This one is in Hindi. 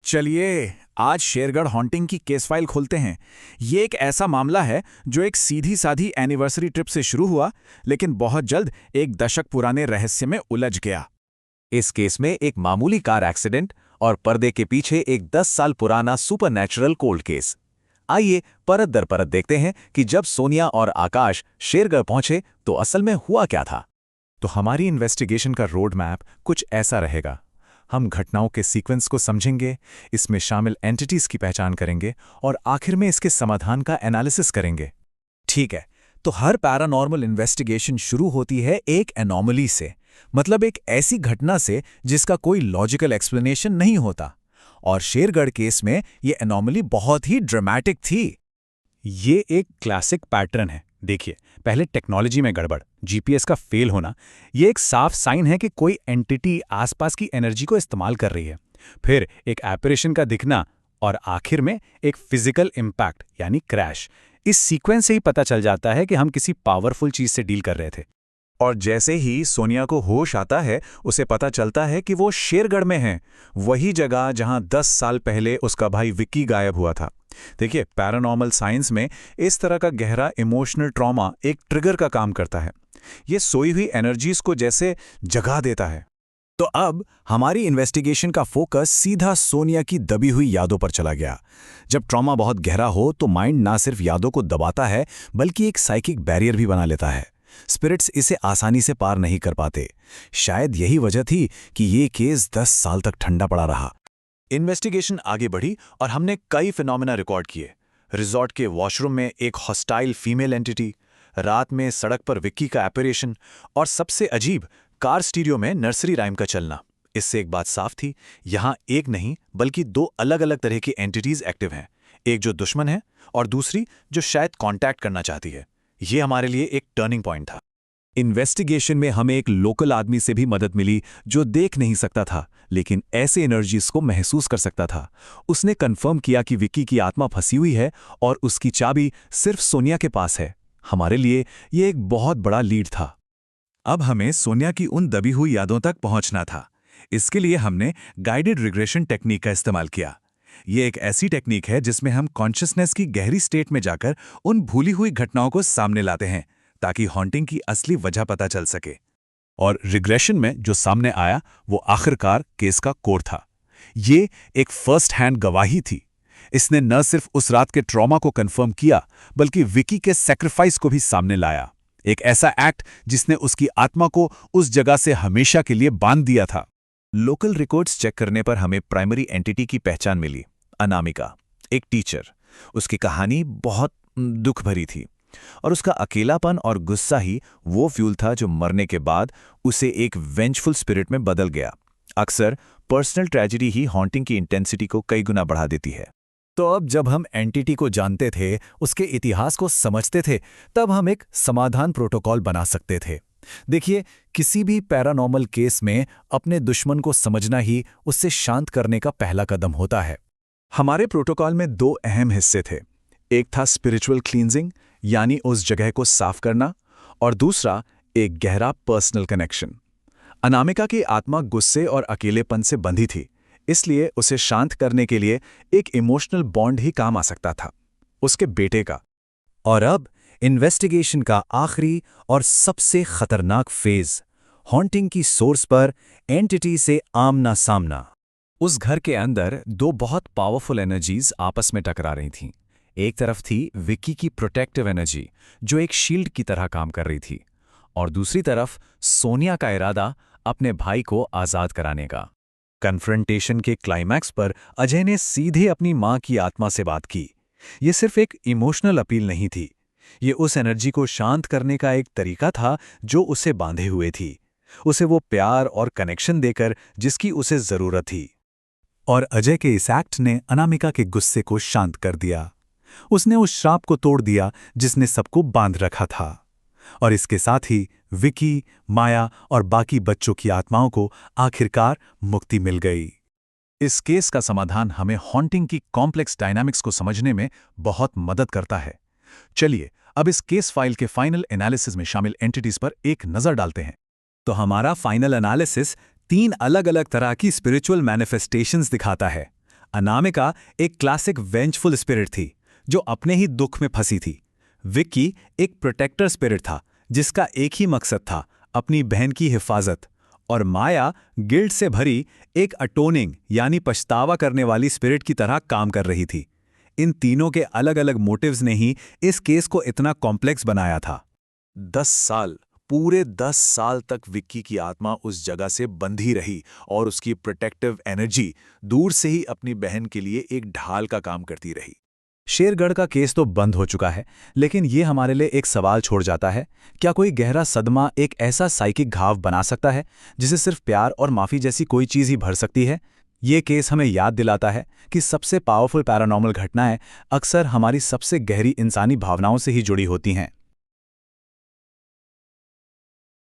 चलिए आज शेरगढ़ हॉन्टिंग की केस फाइल खोलते हैं। ये एक ऐसा मामला है जो एक सीधी साधी एनिवर्सरी ट्रिप से शुरू हुआ, लेकिन बहुत जल्द एक दशक पुराने रहस्य में उलझ गया। इस केस में एक मामूली कार एक्सीडेंट और पर्दे के पीछे एक 10 साल पुराना सुपरनैचुरल कोल्ड केस। आइए परत दर परत देखते हैं कि जब सोनिया और आकाश शेरगढ़ पहुंचे तो असल में हुआ क्या था। तो हमारी इन्वेस्टिगेशन का रोड मैप कुछ ऐसा रहेगा। हम घटनाओं के सीक्वेंस को समझेंगे, इसमें शामिल एंटिटीज की पहचान करेंगे और आखिर में इसके समाधान का एनालिसिस करेंगे। ठीक है, तो हर पैरानॉर्मल इन्वेस्टिगेशन शुरू होती है एक एनॉमली से, मतलब एक ऐसी घटना से जिसका कोई लॉजिकल एक्सप्लेनेशन नहीं होता। और शेरगढ़ केस में ये एनॉमली बहुत ही ड्रामेटिक थी। ये एक क्लासिक पैटर्न है। देखिए, पहले टेक्नोलॉजी में गड़बड़, जीपीएस का फेल होना, ये एक साफ साइन है कि कोई एंटिटी आसपास की एनर्जी को इस्तेमाल कर रही है। फिर एक एपरेशन का दिखना और आखिर में एक फिजिकल इम्पैक्ट यानी क्रैश। इस सीक्वेंस से ही पता चल जाता है कि हम किसी पावरफुल चीज से डील कर रहे थे। और जैसे ही सोनिया को होश आता है, उसे पता चलता है कि वो शेरगढ़ में है, वही जगह जहां 10 साल पहले उसका भाई विक्की गायब हुआ था। देखिए, पैरानॉर्मल साइंस में इस तरह का गहरा इमोशनल ट्रॉमा एक ट्रिगर का काम करता है। ये सोई हुई एनर्जीज को जैसे जगा देता है। तो अब हमारी इन्वेस्टिगेशन का फोकस सीधा सोनिया की दबी हुई यादों पर चला गया। जब ट्रॉमा बहुत गहरा हो तो माइंड ना सिर्फ यादों को दबाता है, बल्कि एक साइकिक बैरियर भी बना लेता है। स्पिरिट्स इसे आसानी से पार नहीं कर पाते। शायद यही वजह थी कि ये केस 10 साल तक ठंडा पड़ा रहा। इन्वेस्टिगेशन आगे बढ़ी और हमने कई फिनोमेना रिकॉर्ड किए। रिजॉर्ट के वॉशरूम में एक हॉस्टाइल फीमेल एंटिटी, रात में सड़क पर विक्की का एपरेशन और सबसे अजीब, कार स्टीरियो में नर्सरी राइम का चलना। इससे एक बात साफ थी, यहाँ एक नहीं बल्कि दो अलग अलग तरह की एंटिटीज एक्टिव हैं। एक जो दुश्मन है और दूसरी जो शायद कांटेक्ट करना चाहती है। ये हमारे लिए एक टर्निंग पॉइंट था। इन्वेस्टिगेशन में हमें एक लोकल आदमी से भी मदद मिली जो देख नहीं सकता था, लेकिन ऐसे एनर्जीज को महसूस कर सकता था। उसने कंफर्म किया कि विक्की की आत्मा फंसी हुई है और उसकी चाबी सिर्फ सोनिया के पास है। हमारे लिए ये एक बहुत बड़ा लीड था। अब हमें सोनिया की उन दबी हुई यादों तक पहुंचना था। इसके लिए हमने गाइडेड रिग्रेशन टेक्निक का इस्तेमाल किया। ये एक ऐसी टेक्निक है जिसमें हम कॉन्शियसनेस की गहरी स्टेट में जाकर उन भूली हुई घटनाओं को सामने लाते हैं, ताकि हॉन्टिंग की असली वजह पता चल सके। और रिग्रेशन में जो सामने आया वो आखिरकार केस का कोर था। ये एक फर्स्ट हैंड गवाही थी। इसने न सिर्फ उस रात के ट्रॉमा को कंफर्म किया, बल्कि विकी के सैक्रिफाइस को भी सामने लाया। एक ऐसा एक्ट जिसने उसकी आत्मा को उस जगह से हमेशा के लिए बांध दिया था। लोकल रिकॉर्ड्स चेक करने पर हमें प्राइमरी एंटिटी की पहचान मिली। अनामिका, एक टीचर। उसकी कहानी बहुत दुख भरी थी और उसका अकेलापन और गुस्सा ही वो फ्यूल था जो मरने के बाद उसे एक वेंजफुल स्पिरिट में बदल गया। अक्सर पर्सनल ट्रेजेडी ही हॉन्टिंग की इंटेंसिटी को कई गुना बढ़ा देती है। तो अब जब हम एंटिटी को जानते थे, उसके इतिहास को समझते थे, तब हम एक समाधान प्रोटोकॉल बना सकते थे। देखिए, किसी भी पैरानॉर्मल केस में अपने दुश्मन को समझना ही उससे शांत करने का पहला कदम होता है। हमारे प्रोटोकॉल में दो अहम हिस्से थे। एक था स्पिरिचुअल क्लींजिंग, यानी उस जगह को साफ करना, और दूसरा एक गहरा पर्सनल कनेक्शन। अनामिका की आत्मा गुस्से और अकेलेपन से बंधी थी, इसलिए उसे शांत करने के लिए एक इमोशनल बॉन्ड ही काम आ सकता था, उसके बेटे का। और अब इन्वेस्टिगेशन का आखिरी और सबसे खतरनाक फेज, हॉन्टिंग की सोर्स पर एंटिटी से आमना सामना। उस घर के अंदर दो बहुत पावरफुल एनर्जीज आपस में टकरा रही थीं। एक तरफ थी विक्की की प्रोटेक्टिव एनर्जी, जो एक शील्ड की तरह काम कर रही थी, और दूसरी तरफ सोनिया का इरादा अपने भाई को आजाद कराने का। कन्फ्रंटेशन के क्लाइमैक्स पर अजय ने सीधे अपनी मां की आत्मा से बात की। ये सिर्फ एक इमोशनल अपील नहीं थी, ये उस एनर्जी को शांत करने का एक तरीका था जो उसे बांधे हुए थी, उसे वो प्यार और कनेक्शन देकर जिसकी उसे जरूरत थी। और अजय के इस एक्ट ने अनामिका के गुस्से को शांत कर दिया। उसने उस श्राप को तोड़ दिया जिसने सबको बांध रखा था, और इसके साथ ही विकी, माया और बाकी बच्चों की आत्माओं को आखिरकार मुक्ति मिल गई। इस केस का समाधान हमें हॉन्टिंग की कॉम्प्लेक्स डायनामिक्स को समझने में बहुत मदद करता है। चलिए अब इस केस फाइल के फाइनल एनालिसिस में शामिल एंटिटीज पर एक नजर डालते हैं। तो हमारा फाइनल एनालिसिस 3 अलग अलग तरह की स्पिरिचुअल मैनिफेस्टेशंस दिखाता है। अनामिका एक क्लासिक वेंचफुल स्पिरिट थी जो अपने ही दुख में फंसी थी। विक्की एक प्रोटेक्टर स्पिरिट था जिसका एक ही मकसद था, अपनी बहन की हिफाजत। और माया गिल्ट से भरी एक अटोनिंग यानी पछतावा करने वाली स्पिरिट की तरह काम कर रही थी। इन तीनों के अलग अलग मोटिव्स ने ही इस केस को इतना कॉम्प्लेक्स बनाया था। 10 साल, पूरे 10 साल तक विक्की की आत्मा उस जगह से बंधी रही और उसकी प्रोटेक्टिव एनर्जी दूर से ही अपनी बहन के लिए एक ढाल का काम करती रही। शेरगढ़ का केस तो बंद हो चुका है, लेकिन ये हमारे लिए एक सवाल छोड़ जाता है, क्या कोई गहरा सदमा एक ऐसा साइकिक घाव बना सकता है जिसे सिर्फ प्यार और माफ़ी जैसी कोई चीज़ ही भर सकती है? ये केस हमें याद दिलाता है कि सबसे पावरफुल पैरानॉर्मल घटनाएं अक्सर हमारी सबसे गहरी इंसानी भावनाओं से ही जुड़ी होती हैं।